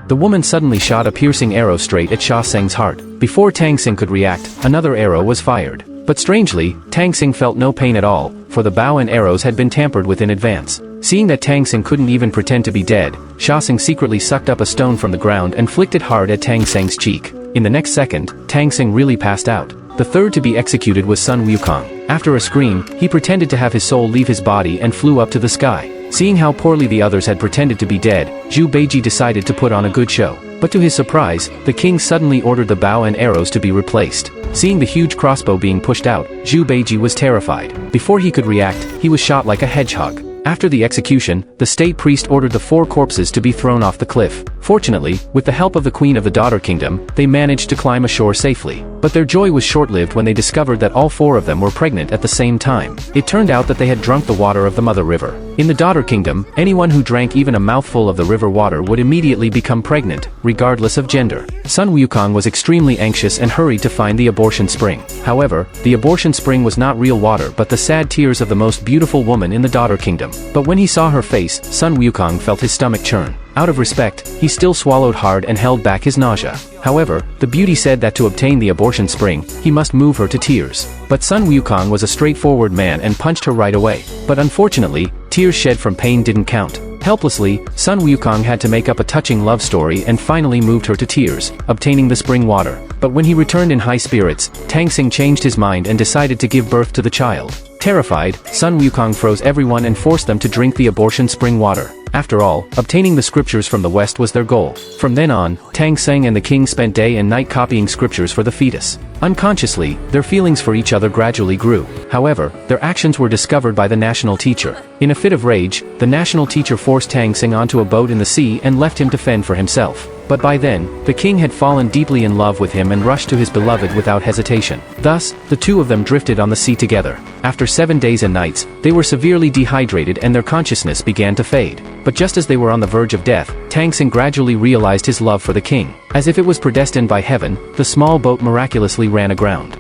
the woman suddenly shot a piercing arrow straight at Sha Seng's heart. Before Tang Xing could react, another arrow was fired. But strangely, Tang Xing felt no pain at all, for the bow and arrows had been tampered with in advance. Seeing that Tang Xing couldn't even pretend to be dead, Sha Seng secretly sucked up a stone from the ground and flicked it hard at Tang Xing's cheek. In the next second, Tang Xing really passed out. The third to be executed was Sun Wukong. After a scream, he pretended to have his soul leave his body and flew up to the sky. Seeing how poorly the others had pretended to be dead, Zhu Beiji decided to put on a good show. But to his surprise, the king suddenly ordered the bow and arrows to be replaced. Seeing the huge crossbow being pushed out, Zhu Beiji was terrified. Before he could react, he was shot like a hedgehog. After the execution, the state priest ordered the 4 corpses to be thrown off the cliff. Fortunately, with the help of the Queen of the Daughter Kingdom, they managed to climb ashore safely. But their joy was short-lived when they discovered that all 4 of them were pregnant at the same time. It turned out that they had drunk the water of the Mother River. In the Daughter Kingdom, anyone who drank even a mouthful of the river water would immediately become pregnant, regardless of gender. Sun Wukong was extremely anxious and hurried to find the abortion spring. However, the abortion spring was not real water but the sad tears of the most beautiful woman in the Daughter Kingdom. But when he saw her face, Sun Wukong felt his stomach churn. Out of respect, he still swallowed hard and held back his nausea. However, the beauty said that to obtain the abortion spring, he must move her to tears. But Sun Wukong was a straightforward man and punched her right away. But unfortunately, tears shed from pain didn't count. Helplessly, Sun Wukong had to make up a touching love story and finally moved her to tears, obtaining the spring water. But when he returned in high spirits, Tang Xing changed his mind and decided to give birth to the child. Terrified, Sun Wukong froze everyone and forced them to drink the abortion spring water. After all, obtaining the scriptures from the West was their goal. From then on, Tang Xing and the king spent day and night copying scriptures for the fetus. Unconsciously, their feelings for each other gradually grew. However, their actions were discovered by the national teacher. In a fit of rage, the national teacher forced Tang Xing onto a boat in the sea and left him to fend for himself. But by then, the king had fallen deeply in love with him and rushed to his beloved without hesitation. Thus, the two of them drifted on the sea together. After 7 days and nights, they were severely dehydrated and their consciousness began to fade. But just as they were on the verge of death, Tang Xing gradually realized his love for the king. As if it was predestined by heaven, the small boat miraculously ran aground.